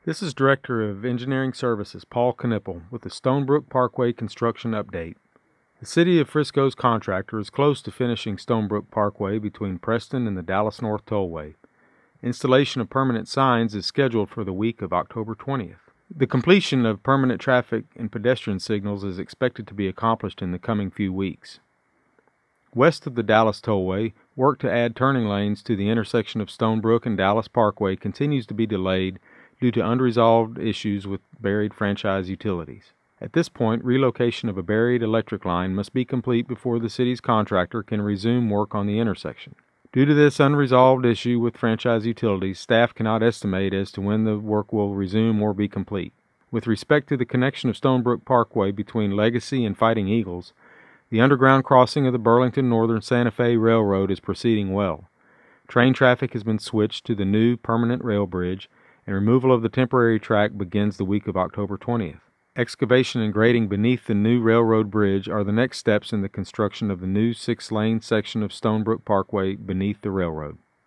This is Director of Engineering Services Paul Knipple with the Stonebrook Parkway construction update. The City of Frisco's contractor is close to finishing Stonebrook Parkway between Preston and the Dallas North Tollway. Installation of permanent signs is scheduled for the week of October 20th. The completion of permanent traffic and pedestrian signals is expected to be accomplished in the coming few weeks. West of the Dallas Tollway, work to add turning lanes to the intersection of Stonebrook and Dallas Parkway continues to be delayed due to unresolved issues with buried franchise utilities. At this point, relocation of a buried electric line must be complete before the city's contractor can resume work on the intersection. Due to this unresolved issue with franchise utilities, staff cannot estimate as to when the work will resume or be complete. With respect to the connection of Stonebrook Parkway between Legacy and Fighting Eagles, the underground crossing of the Burlington Northern Santa Fe Railroad is proceeding well. Train traffic has been switched to the new permanent rail bridge, and removal of the temporary track begins the week of October 20th. Excavation and grading beneath the new railroad bridge are the next steps in the construction of the new 6-lane section of Stonebrook Parkway beneath the railroad.